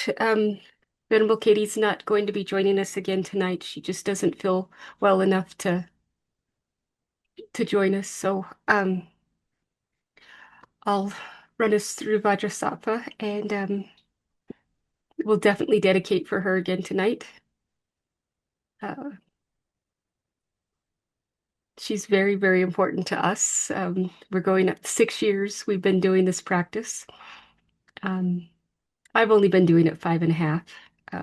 that Venerable Katie's not going to be joining us again tonight. She just doesn't feel well enough to join us. So I'll run us through Vajrasattva and we'll definitely dedicate for her again tonight. Uh, she's very, very important to us. We're going up 6 years. We've been doing this practice. Um, I've only been doing it 5.5. Uh,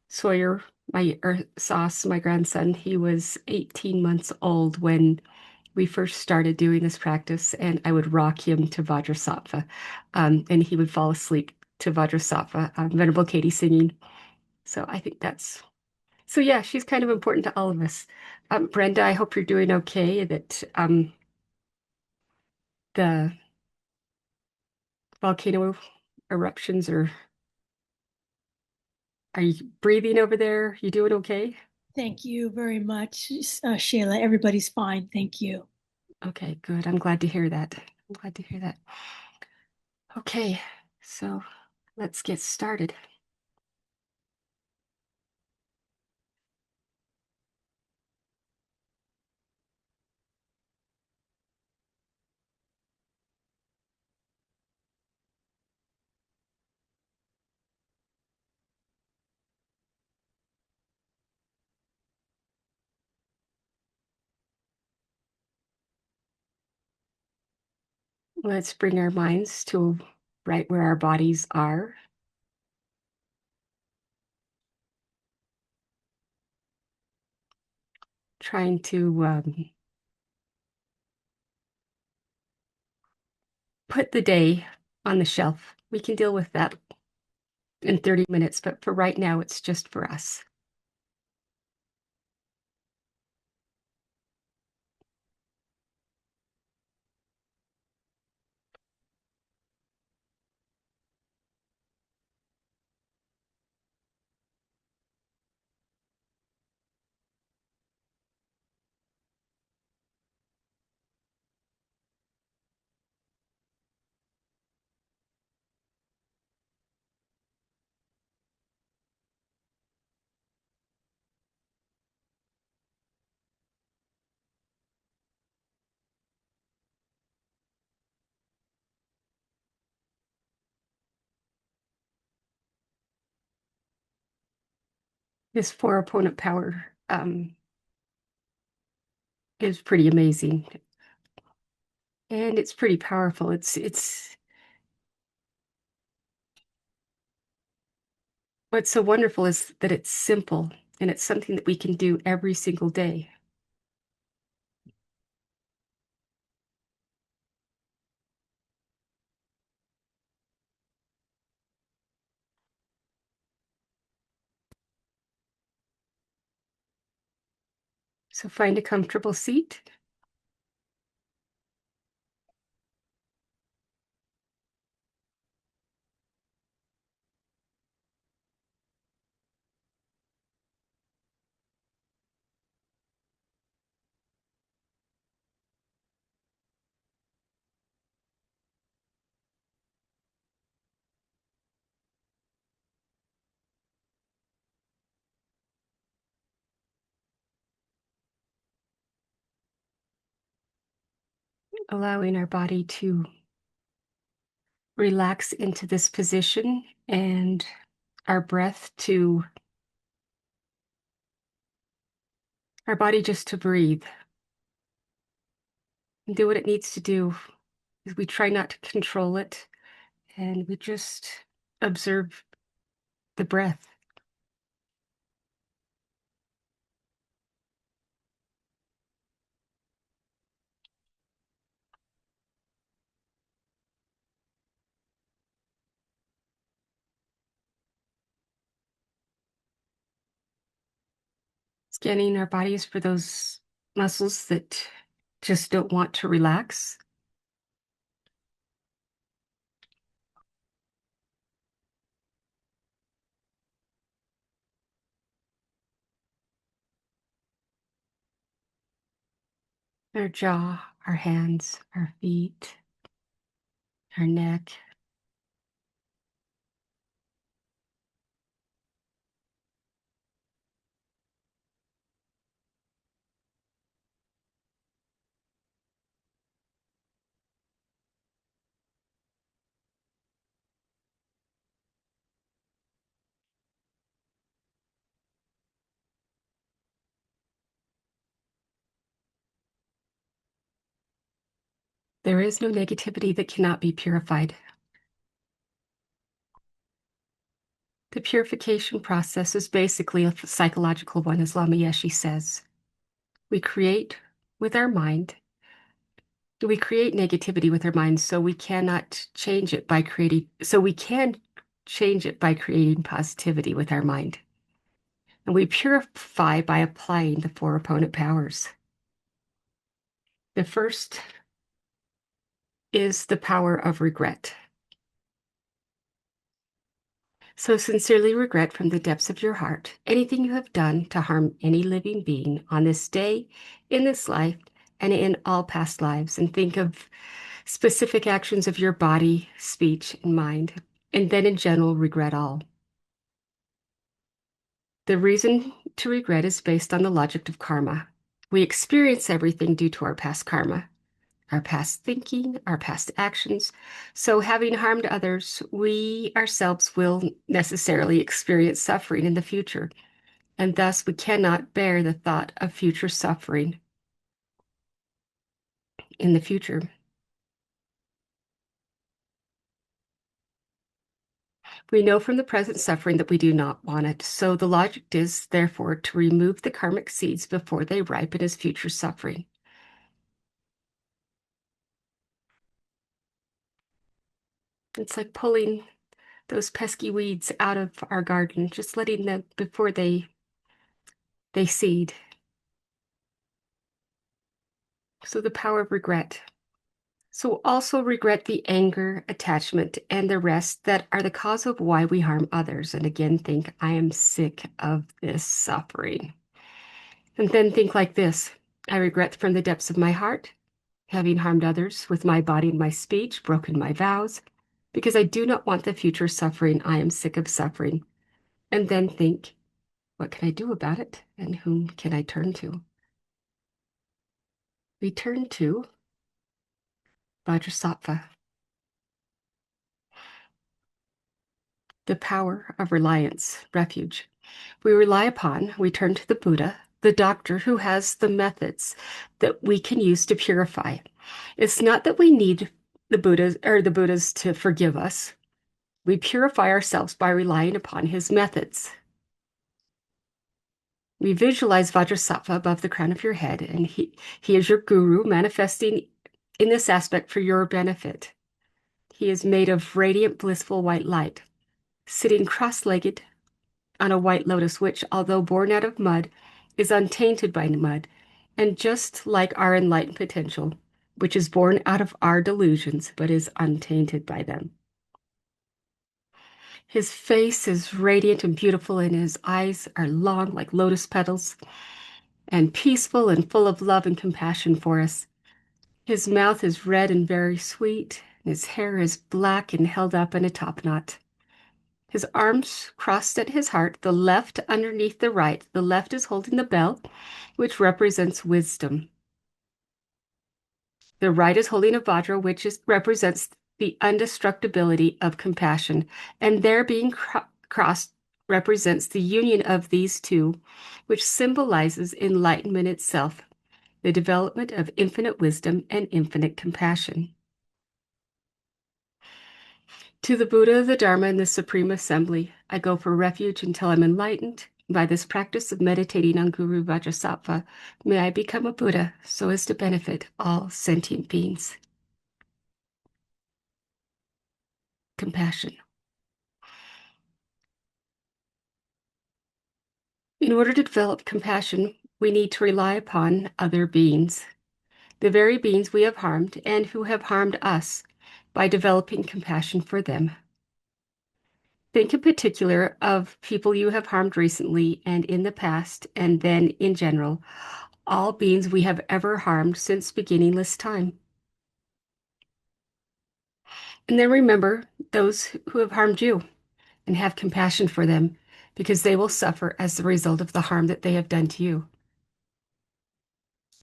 Sawyer, or Sauce, my grandson, he was 18 months old when we first started doing this practice, and I would rock him to Vajrasattva, and he would fall asleep to Vajrasattva, Venerable Katie singing. So I think so yeah, she's kind of important to all of us. Brenda, I hope you're doing okay, that the volcano eruptions are you breathing over there? You doing okay? Thank you very much, Shayla. Everybody's fine. Thank you. Okay, good. I'm glad to hear that. I'm glad to hear that. Okay, so let's get started. Let's bring our minds to right where our bodies are. Trying to put the day on the shelf. We can deal with that in 30 minutes, but for right now, it's just for us. This four opponent power is pretty amazing, and it's pretty powerful. It's what's so wonderful is that it's simple and it's something that we can do every single day. So find a comfortable seat. Allowing our body to relax into this position and our breath to our body just to breathe and do what it needs to do. We try not to control it and we just observe the breath. Scanning our bodies for those muscles that just don't want to relax. Our jaw, our hands, our feet, our neck. There is no negativity that cannot be purified. The purification process is basically a psychological one, as Lama Yeshe says. We create with our mind. We create negativity with our mind, so we cannot change it by creating, so we can change it by creating positivity with our mind. And we purify by applying the four opponent powers. The first is the power of regret. So sincerely regret from the depths of your heart anything you have done to harm any living being on this day, in this life, and in all past lives. And think of specific actions of your body, speech, and mind. And then in general, regret all. The reason to regret is based on the logic of karma. We experience everything due to our past karma, our past thinking, our past actions. So, having harmed others, we ourselves will necessarily experience suffering in the future, and thus we cannot bear the thought of future suffering in the future. We know from the present suffering that we do not want it. So, the logic is, therefore, to remove the karmic seeds before they ripen as future suffering. It's like pulling those pesky weeds out of our garden, just letting them before they seed. So the power of regret. So also regret the anger, attachment, and the rest that are the cause of why we harm others. And again, think, I am sick of this suffering. And then think like this: I regret from the depths of my heart having harmed others with my body and my speech, broken my vows, because I do not want the future suffering. I am sick of suffering. And then think, what can I do about it? And whom can I turn to? We turn to Vajrasattva, the power of reliance, refuge. We turn to the Buddha, the doctor who has the methods that we can use to purify. It's not that we need the Buddhas to forgive us. We purify ourselves by relying upon his methods. We visualize Vajrasattva above the crown of your head, and he is your guru, manifesting in this aspect for your benefit. He is made of radiant, blissful white light, sitting cross-legged on a white lotus, which, although born out of mud, is untainted by mud, and just like our enlightened potential, which is born out of our delusions, but is untainted by them. His face is radiant and beautiful, and his eyes are long like lotus petals, and peaceful and full of love and compassion for us. His mouth is red and very sweet, and his hair is black and held up in a top knot. His arms crossed at his heart, the left underneath the right. The left is holding the bell, which represents wisdom. The right is holding a vajra, which represents the indestructibility of compassion. And there being crossed represents the union of these two, which symbolizes enlightenment itself, the development of infinite wisdom and infinite compassion. To the Buddha, the Dharma, and the Supreme Assembly, I go for refuge until I'm enlightened. By this practice of meditating on Guru Vajrasattva, may I become a Buddha so as to benefit all sentient beings. Compassion. In order to develop compassion, we need to rely upon other beings, the very beings we have harmed and who have harmed us, by developing compassion for them. Think in particular of people you have harmed recently and in the past, and then in general, all beings we have ever harmed since beginningless time. And then remember those who have harmed you and have compassion for them, because they will suffer as the result of the harm that they have done to you.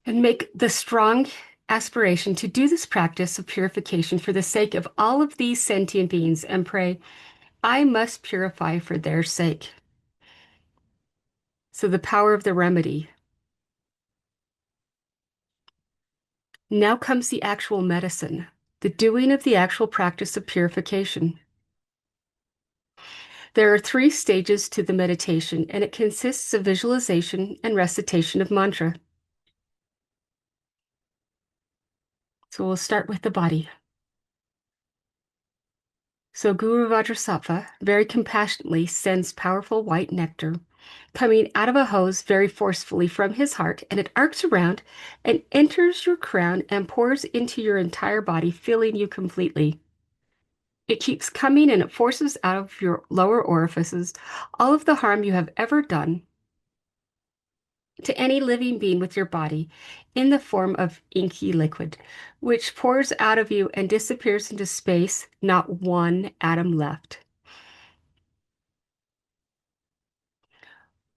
And make the strong aspiration to do this practice of purification for the sake of all of these sentient beings, and pray, I must purify for their sake. So the power of the remedy. Now comes the actual medicine, the doing of the actual practice of purification. There are three stages to the meditation, and it consists of visualization and recitation of mantra. So we'll start with the body. So Guru Vajrasattva very compassionately sends powerful white nectar coming out of a hose very forcefully from his heart, and it arcs around and enters your crown and pours into your entire body, filling you completely. It keeps coming and it forces out of your lower orifices all of the harm you have ever done to any living being with your body in the form of inky liquid, which pours out of you and disappears into space, not one atom left.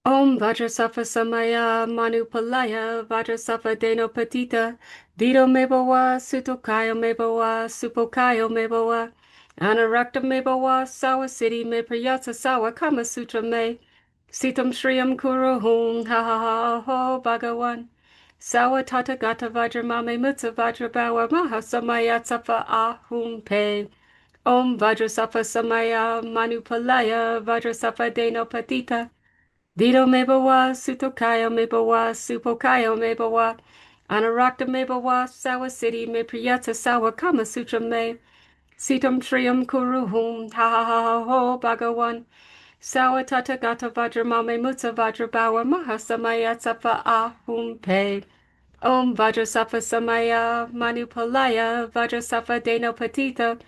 Om Vajrasattva Samaya Manupalaya Vajrasattva Deno Patita Dido Mebawa Sutokayo Mebawa Supokayo Mebawa Anarakta Mebawa Sawa Siddhi Me Prayatsa Sawa Kama Sutra Me Sitam Shriyam Kuruhum Ha Ha Ha Ho Bhagawan Sawa Tathagata Vajramame Mutsa Vajrabawa Mahasamaya Sattva Ahum Pe Om Vajrasattva Samaya Manupalaya Vajrasattva Deno Patita Dido mebawa, sutokaya mebawa, supokaya mebawa, anarakta mebawa, sawa city me priyata sawa kama sutra me, sitam triyam kuruhum, ha ha ha ha ho bhagawan, sawa tathagata vajramame mutsa vajrabawa mahasamaya sattva ahum pe. Om Vajrasattva Samaya Manupalaya Vajrasattva Deno Patita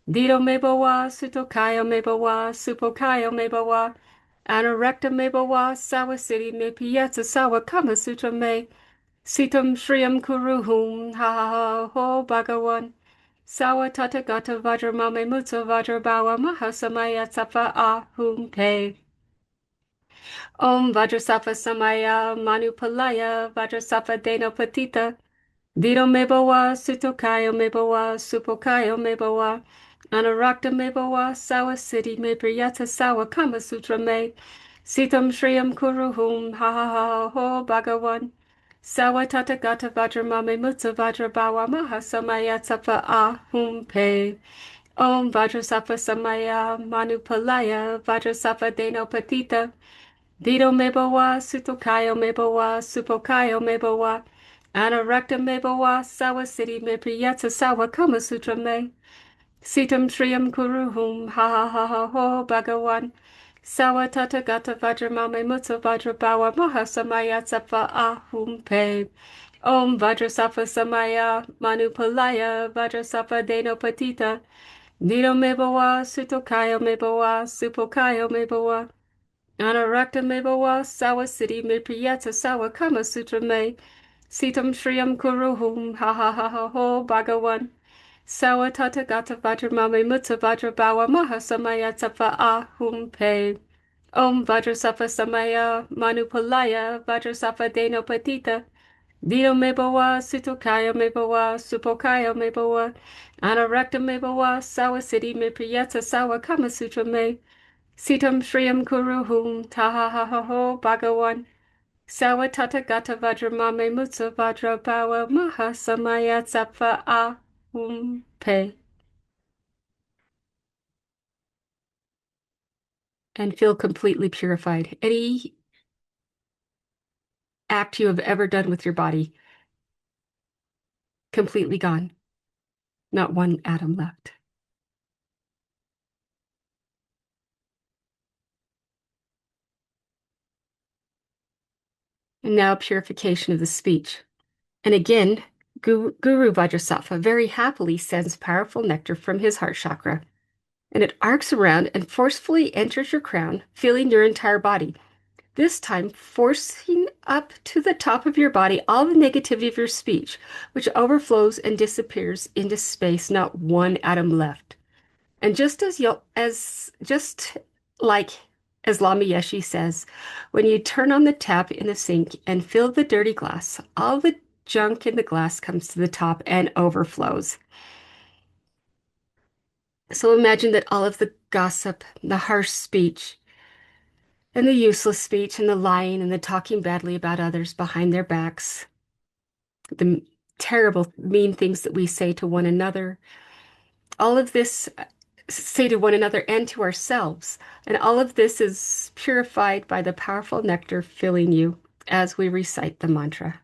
Dido mebawa, sutokaya mebawa, supokaya mebawa, anorekta mebawa, sawa city me piyetsa sawa kama sutra me, sitam shriyam kuruhum, ha ha ha ho bhagawan, sawa tathagata vajramame mutsa vajrabawa mahasamaya sattva ahum pe. Om Vajrasattva Samaya Manupalaya Vajrasattva Deno Patita Dido mebawa, sutokaya mebawa, supokaya mebawa, anarakta mebawa, sawa city me priyata sawa kama sutra me, sitam shriyam kuruhum, ha ha ha ho bhagawan, sawa tathagata vajramame mutsa vajrabawa mahasamaya sattva ahum pe. Om Vajrasattva Samaya Manupalaya Vajrasattva Deno Patita Dido mebawa, sutokayo mebawa, supokayo mebawa, anarakta mebawa, sawa city me priyatsa sawa kama sutra me, sitam triyam kuruhum, ha ha ha ha ho bhagawan, sawa tathagata vajramame mutsa vajrabawa mahasamaya sattva ahum pe. Om Vajrasattva Samaya Manupalaya Vajrasattva Deno Patita Dido mebawa, sutokayo mebawa, supokayo mebawa, Anarakta mebawa sawa city me priyata sawa kama sutra me sitam shriyam kuruhum ha ha ha ha ho bhagawan sawa tathagata vajramame mutsa vajrabawa mahasamaya sattva ahum pe. Om Vajrasattva Samaya Manupalaya Vajrasattva Deno Patita Dio mebawa sutokaya mebawa supokaya mebawa Anarakta mebawa sawa city me priyata sawa kama sutra me Sitam Shriyam Kuruhum Taha Ho Bhagawan Sawa Tathagata Vajramame Mutsa Vajrabawa Mahasamaya Sattva Ahum Pe. And feel completely purified. Any act you have ever done with your body, completely gone. Not one atom left. And now purification of the speech. And again, Guru Vajrasattva very happily sends powerful nectar from his heart chakra, and it arcs around and forcefully enters your crown, filling your entire body. This time, forcing up to the top of your body all the negativity of your speech, which overflows and disappears into space, not one atom left. And just like as Lama Yeshe says, when you turn on the tap in the sink and fill the dirty glass, all the junk in the glass comes to the top and overflows. So imagine that all of the gossip, the harsh speech, and the useless speech, and the lying, and the talking badly about others behind their backs, the terrible, mean things that we say to one another. All of this say to one another and to ourselves. And all of this is purified by the powerful nectar filling you as we recite the mantra.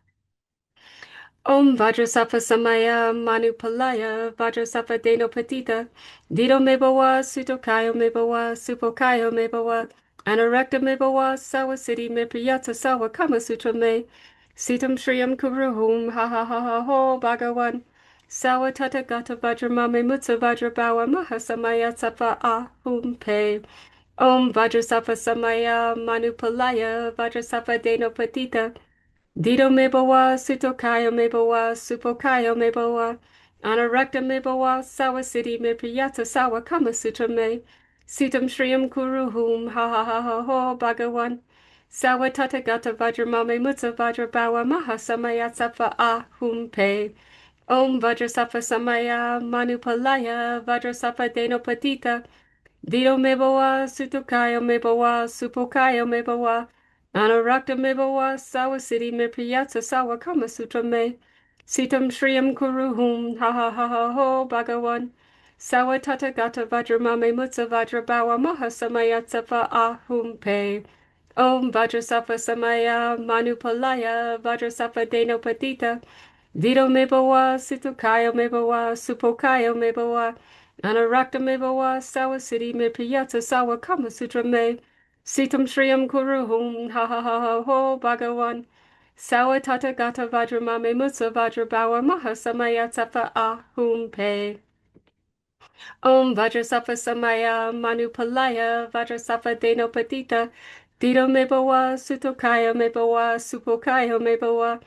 Om Vajrasattva Samaya Manupalaya Vajrasattva Deno Patita Dido Mebawa Sutokayo Mebawa Supokayo Mebawa Anarakta Mebawa Sawa Siddhi Mipayatsa Sawa Kama Sutra Me Sitam Shriyam Kuruhum Ha Ha Ha Ha Ho Bhagawan Sawa Tata Gata Vajramame Mutsa Vajrabawa Mahasamaya Sattva Ahum Pe Om Vajrasattva Samaya Manupalaya Vajrasattva Deno Patita Dido mebawa, sutokaya mebawa, supokaya mebawa, anarakta mebawa, sawa siddhi me priyata sawa kama sutra me, sitam shriyam kuruhum ha ha ha ha ho bhagawan, sawa tathagata vajramame mutsa vajrabawa maha samaya sattva ahum pe, om vajrasattva samaya manupalaya vajrasattva denopatita, Dido mebawa, sutokayo mebawa, supokayo mebawa, anarakta mebawa, sawa siddhi me priyatsa sawa kama sutra me, sitam shriyam kuruhum, ha ha ha ha ho bhagawan, sawa tathagata vajramame mutsa vajrabawa maha samayatsafa ahum pe, om vajrasattva samaya manupalaya vajrasattva denopatita, Dido mebawa, situkaya mebawa, supokaya mebawa, anarakta mebawa, sawa siddhi me priyatsa sawa kama sutra me, sitam shriyam kuruhum, ha ha ha ha ho bhagawan, sawa tata gata vajramame mutsa vajrabawa maha samayatsafa ahum pe. Om Vajrasattva Samaya Manupalaya Vajrasattva Denopatita Dido Mebawa Sutokaya Mebawa Supokaya Mebawa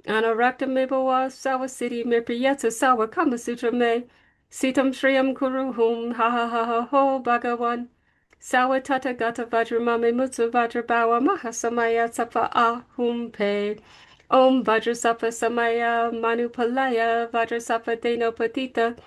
Anarakta Mebawa Sawa Siddhi Mirpiyatsa Sawa Kama Sutra Me Sitam Shriyam Kuruhum Ha Ha Ha Ha Ho Bhagawan Sawa Tata Gata Vajramame Mutsu Vajrabawa Mahasamaya Sattva Ahum Pe Om Vajrasattva Samaya Manupalaya Vajrasattva Denopatita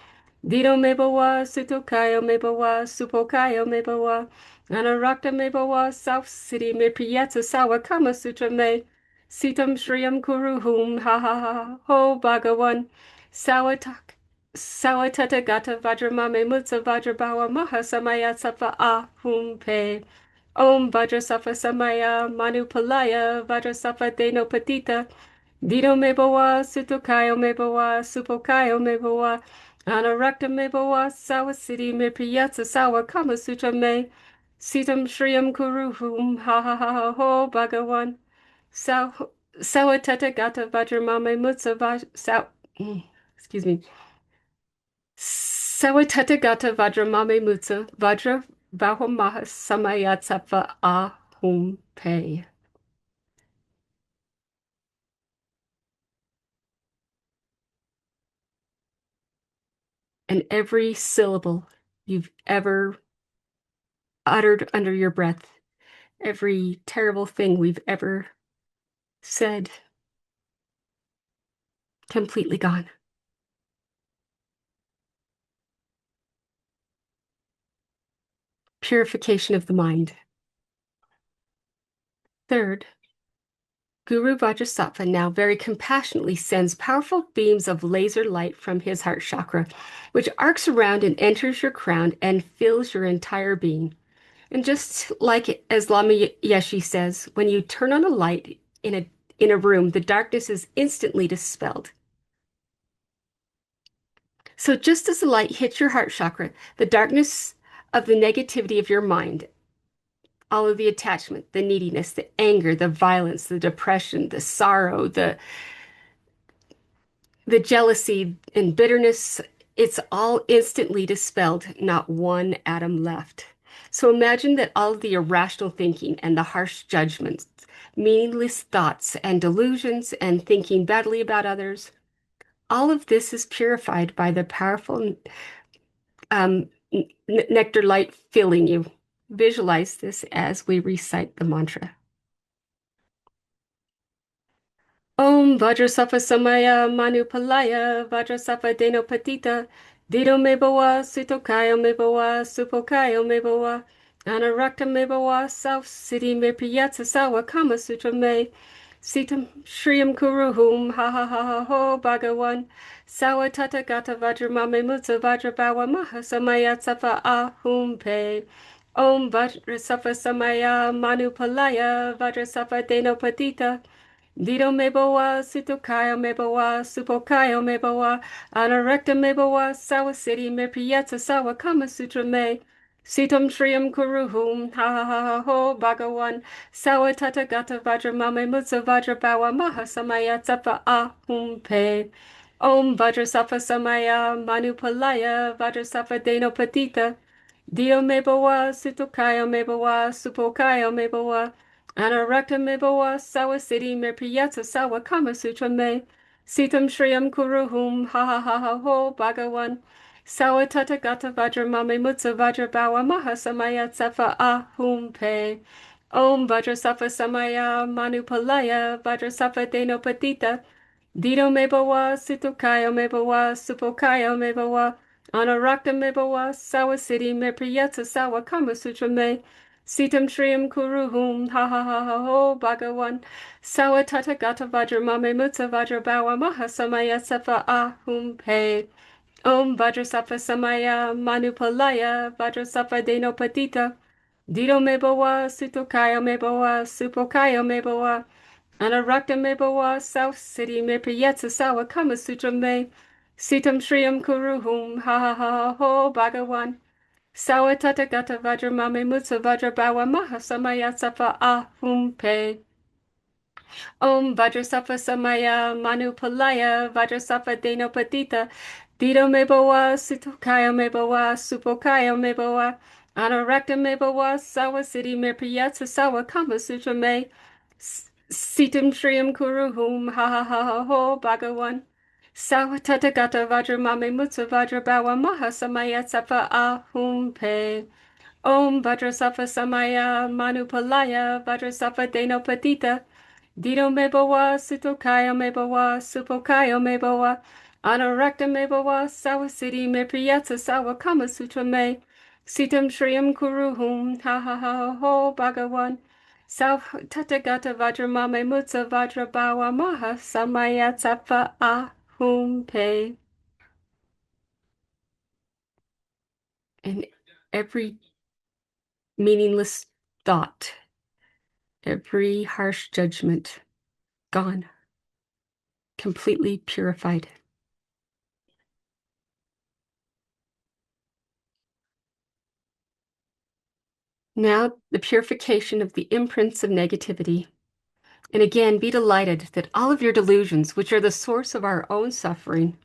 Dido mebawa, sutokayo mebawa, supokayo mebawa, anarakta mebawa, south city me priyatsa sawa kama sutra me, sitam shriyam kuruhum, ha ha ha, ho bhagawan, sawa tak, sawa tathagata vajramame mutsa vajrabawa maha samaya sattva ahum pe. Om Vajrasattva Samaya Manupalaya Vajrasattva Deno Patita Dido mebawa, sutokayo mebawa, supokayo mebawa, anarakta mebawa, sawa siddhi me priyatsa sawa kama sutra me, sitam shriyam kuruhum, ha ha ha ha ho bhagawan, saw, sawa tathagata vajramame mutsa excuse me, sawa tathagata vajramame mutsa vajra vahamaha samayatsappa ahum pe. And every syllable you've ever uttered under your breath, every terrible thing we've ever said, completely gone. Purification of the mind. Third, Guru Vajrasattva now very compassionately sends powerful beams of laser light from his heart chakra, which arcs around and enters your crown and fills your entire being. And just like as Lama Yeshe says, when you turn on a light in a room, the darkness is instantly dispelled. So just as the light hits your heart chakra, the darkness of the negativity of your mind, all of the attachment, the neediness, the anger, the violence, the depression, the sorrow, the jealousy and bitterness, it's all instantly dispelled, not one atom left. So imagine that all of the irrational thinking and the harsh judgments, meaningless thoughts and delusions and thinking badly about others, all of this is purified by the powerful nectar light filling you. Visualize this as we recite the mantra. Om Vajrasattva Samaya Manupalaya Vajrasattva Denopatita Dido Mebawa Sitokayo Mebawa Supokayo Mebawa Anarakta Mebawa South City Me Priyatsa Sawa Kama Sutra Me Sitam Shriyam Kuruhum Ha Ha Ha Ha Ho Bhagawan Sawa Tata Gata Vajramame Mutsa Vajrabawa Maha Samaya Tsafa Ahum Pe Om Vajrasafa Samaya Manupalaya Vajrasafa Deno Padita Dido Mebowa Sutokayo Mebowa Supokayo Mebowa Anarekta Mebowa Sawa City Me Priyatsa Sawa Kama Sutra Me Sitam Shriyam Kuruhum Ha Ha Ha Ha Ho Bhagawan Sawa Tata Gata Vajra Mame Mutsa Vajra Bawa Maha Samaya Tsafa Ahum Pe Om Vajra Safa Samaya Manupalaya Vajra Safa Deno Patita Dio Mebawa Sutokayo Mebawa Supokayo Mebawa Anarakta Mebawa Sawa City Me Priyata Sawa Kama Sutra Me Sitam Shriyam Kuruhum Ha Ha Ha Ha Ho Bhagawan Sawa Tata Gata Vajra Mame Mutsa Vajra Bawa Maha Samaya Tsafa Ahum Pe Om Vajrasafa Samaya Manupalaya Vajrasafa Deno Patita Dido Mebawa Sutokayo Mebawa Supokayo Mebawa Anarakta Mebawa Sawa City Me Priyata Sawa Kama Sutra Me Sitam Shriyam Kuruhum Ha Ha Ha Ha Ho Bhagawan Sawa Tata Gata Vajra Mame Mutsa Vajra Bawa Maha Samaya Safa Ahum Pe Om Vajrasafa Samaya Manupalaya Vajrasafa Deno Patita Dido Mebawa Sutokayo Mebawa Supokayo Mebawa Anarakta Mebawa South City Me Priyetsa Sawa Kama Sutra Me Sitam Shriyam Kuruhum Ha Ha Ha Ha Ho Bhagawan Sawa Tata Gata Vajra Mame Mutsa Vajra Bawa Maha Samaya Safa Ahum Pe Om Vajrasafa Samaya Manupalaya Vajrasafa Deno Patita Dido Mebawa Sutokaya Mebawa Supokaya Mebawa Anarakta Mebawa Sawa City Me Priyatsa Sawa Kama Sutra Me Sitam Shriyam Kuruhum Ha Ha Ha Ha Ho Bhagawan Sawa Tathagata Vajra Mame Mutsa Vajra Bawa Maha Samaya Safa Ahum Pe Om Vajrasafa Samaya Manupalaya Vajrasafa Deno Patita Dido Mebawa Sutokaya Mebawa Supokayo Mebawa Anarakta Mebawa Sawa City Me Priyatsa Sawa Kama Sutra Me Sitam Shriyam Kuruhum Ha Ha Ha Ho Bhagawan Saw Tathagata Vajra Mame Mutsa Vajra Bawa Maha Samaya Tsafa Ahum Pe. And every meaningless thought, every harsh judgment gone, completely purified. Now, the purification of the imprints of negativity. And again, be delighted that all of your delusions, which are the source of our own suffering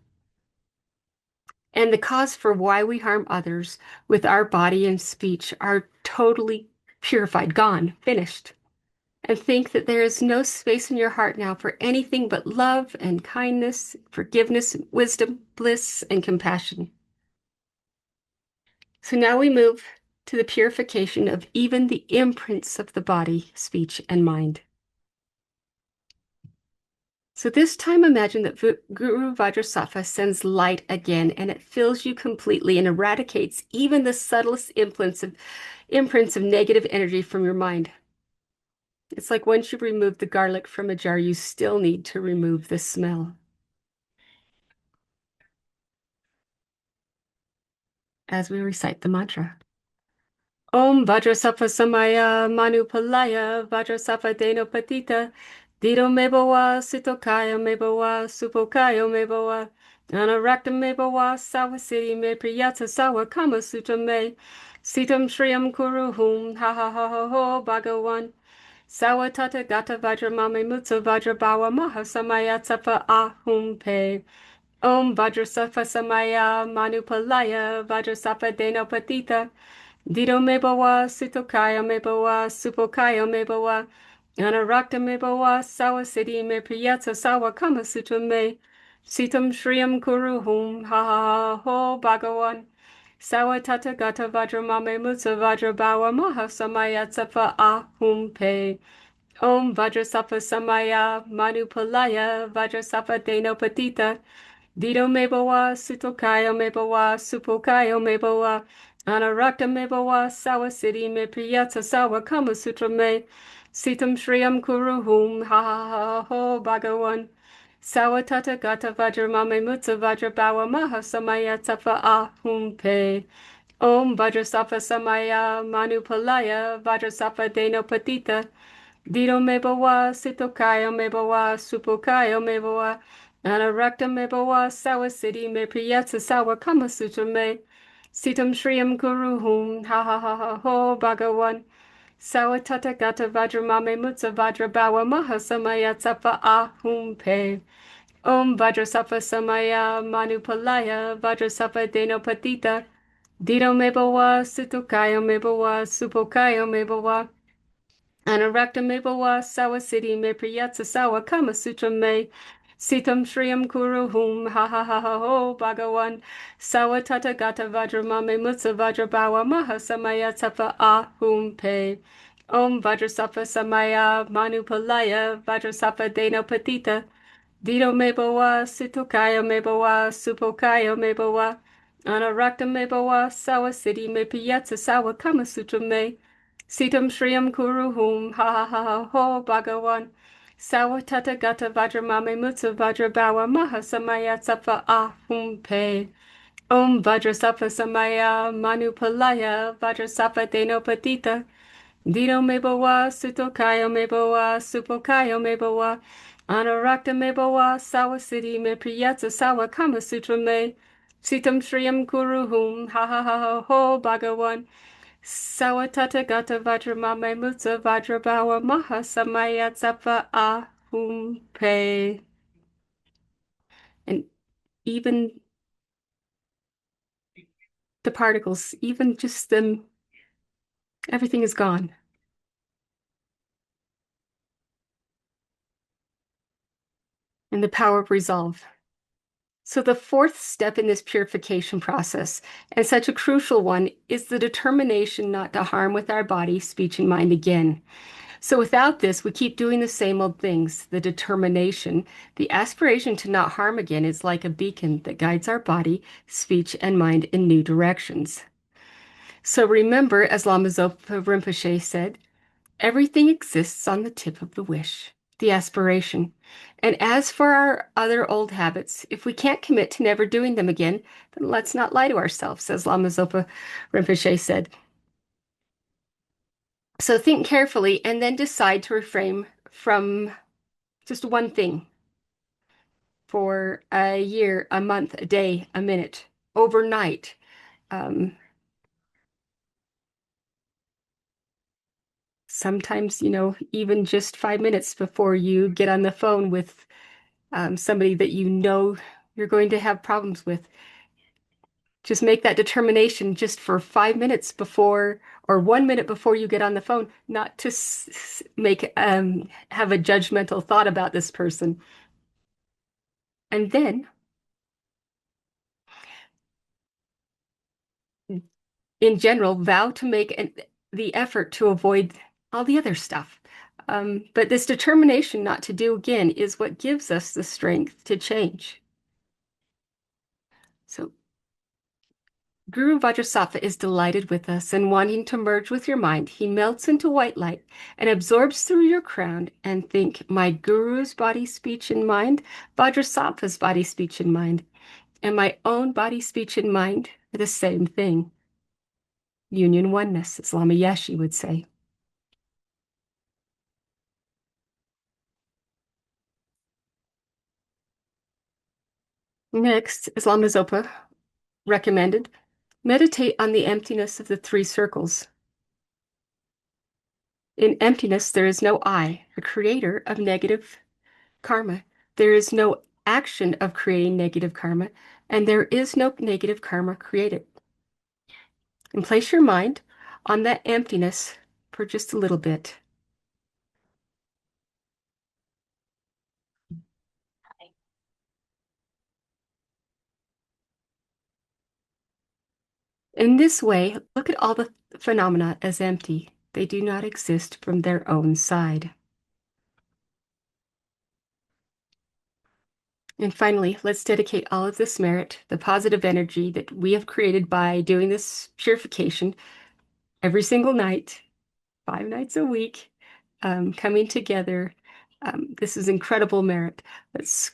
and the cause for why we harm others with our body and speech, are totally purified, gone, finished. And think that there is no space in your heart now for anything but love and kindness, forgiveness, wisdom, bliss, and compassion. So now we move to the purification of even the imprints of the body, speech, and mind. So this time imagine that Guru Vajrasattva sends light again and it fills you completely and eradicates even the subtlest imprints of negative energy from your mind. It's like once you remove the garlic from a jar, you still need to remove the smell. As we recite the mantra. Om Vajrasattva Samaya Manupalaya Vajrasattva Deno Patita Dido Mebawa Sitokaya Mebawa Supokayo Mebawa Anarakta Mebawa Sawa City Me Priyata Sawa Kama Sutra Me Sitam Shriyam Kuruhum Ha Ha Ha Ha Ho Bhagawan Sawa Tata Gata Vajra Mame Mutsa Vajra Bawa Maha Samaya Tsafa Ahum Pe Om Vajrasattva Samaya Manupalaya Vajrasattva Deno Patita Dido Mebawa, Sutokaya Mebawa, Supokaya Mebawa, Anarakta Mebawa, Sawa City Me Priyatsa Sawa Kama Sutra Me, Sitam Shriyam Kuruhum Ha Ha Ha Ho Bhagawan, Sawa Tata Gata Vajra Mame Mutsa Vajra Bawa Maha Samaya Tsafa Ahum Pe, Om Vajrasattva Samaya Manupalaya Vajrasattva Deno Patita, Dido Mebawa, Sutokaya Mebawa, Supokayo Mebawa, Anarakta me bawa sawa siddhi me priyatsa sawa kama sutra me sitam shriyam kuruhum ha ha ha ho bhagawan sawa tata gata vajra mame mutsa vajra bawa maha samaya tafa ahum pe Om Vajrasattva Samaya Manupalaya Vajrasattva Deno Patita Dido Mebawa Sitokaya Mebawa Supokaya Mebawa Anarakta Mebawa Sawa Siddhi Me Priyatsa Sawa Kama Sutra Me Sitam Shriyam Kuruhum Ha Ha Ha Ha Ho Bhagawan Sawa Tata Gata Vajramame Mutsa Vajra Bawa Maha Samaya Tsafa Ahum Pe Om Vajrasattva Samaya Manupalaya Vajrasattva Deno Patita Dido Mebawa Sitokayo Mebawa Supokayo Mebawa Anarakta Mebawa Sawa Siddhi Me Priyatsa Sawa Kama Sutra Me Sitam Shriyam Kuruhum Ha Ha Ha Ha Ho Bhagawan Sawa Tata Gata Vajramame Mutsa Vajrabawa Maha Samaya Tafa Ahum Pe Om Vajrasattva Samaya Manupalaya Vajrasattva Deno Patita Dido Mebawa, Sitokaya Mebawa, Supokaya Mebawa, Anarakta Mebawa, Sawa Siddhi Me Piyatsa Sawa Kama Sutra Me, Sitam Shriyam Kuruhum, Ha Ha Ha Ha Ho Bhagawan, Sawa Tata Gata Vajramame Mutsa Vajrabawa Maha Samaya Tsafa Ahum Pe, Om Vajrasattva Samaya Manupalaya, Vajrasattva Deno Patita, Dido Mebawa, Sutokayo Mebawa, Supokayo Mebawa, Anarakta Mebawa, Sawa Siddhi Me Priyatsa Sawa Kama Sutra Me, Sitam Shriyam Kuruhum, Ha Ha Ha Ha Ho Bhagawan, Sawa Tata Gata Vajramame Mutsa Vajrabawa Maha Samaya Tsapa Ahum Pe. And even the particles, even just them, everything is gone. And the power of resolve. So, the fourth step in this purification process, and such a crucial one, is the determination not to harm with our body, speech, and mind again. So, without this, we keep doing the same old things. The determination, the aspiration to not harm again, is like a beacon that guides our body, speech, and mind in new directions. So, remember, as Lama Zopa Rinpoche said, everything exists on the tip of the wish, the aspiration. And as for our other old habits, if we can't commit to never doing them again, then let's not lie to ourselves, as Lama Zopa Rinpoche said. So think carefully and then decide to refrain from just one thing for a year, a month, a day, a minute, overnight. Um, Sometimes, even just 5 minutes before you get on the phone with somebody that you know you're going to have problems with. Just make that determination just for 5 minutes before or 1 minute before you get on the phone, not to make have a judgmental thought about this person. And then, in general, vow to make the effort to avoid all the other stuff. But this determination not to do again is what gives us the strength to change. So Guru Vajrasattva is delighted with us and wanting to merge with your mind. He melts into white light and absorbs through your crown and think, my Guru's body, speech, and mind, Vajrasattva's body, speech, and mind, and my own body, speech, and mind are the same thing. Union oneness, as Lama Yeshe would say. Next, as Lama Zopa recommended, meditate on the emptiness of the three circles. In emptiness, there is no I, the creator of negative karma. There is no action of creating negative karma, and there is no negative karma created. And place your mind on that emptiness for just a little bit. In this way, look at all the phenomena as empty. They do not exist from their own side. And finally, let's dedicate all of this merit, the positive energy that we have created by doing this purification every single night, 5 nights a week, coming together. This is incredible merit. Let's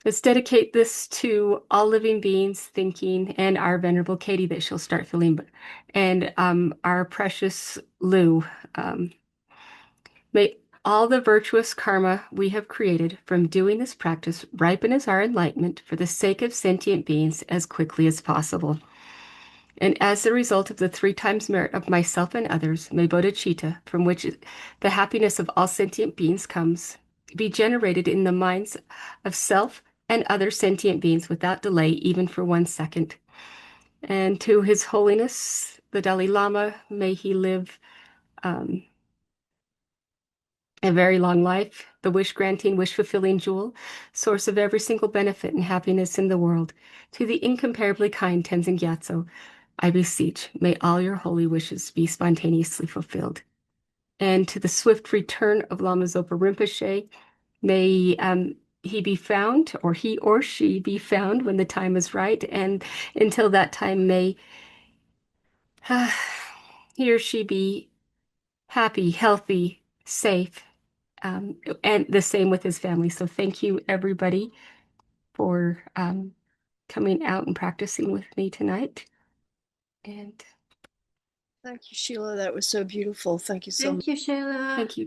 let's dedicate this to all living beings thinking, and our venerable Katie that she'll start feeling, and our precious Lou. Um, May all the virtuous karma we have created from doing this practice ripen as our enlightenment for the sake of sentient beings as quickly as possible. And as the result of the 3 times merit of myself and others, may bodhicitta, from which the happiness of all sentient beings comes, be generated in the minds of self and other sentient beings without delay, even for 1 second. And to His Holiness, the Dalai Lama, may he live a very long life, the wish granting, wish fulfilling jewel, source of every single benefit and happiness in the world. To the incomparably kind Tenzin Gyatso, I beseech, may all your holy wishes be spontaneously fulfilled. And to the swift return of Lama Zopa Rinpoche, may he be found, or he or she be found when the time is right. And until that time, may he or she be happy, healthy, safe, and the same with his family. So thank you, everybody, for coming out and practicing with me tonight. And Thank you, Sheila. That was so beautiful. Thank you so much. Thank you, Shayla. thank you.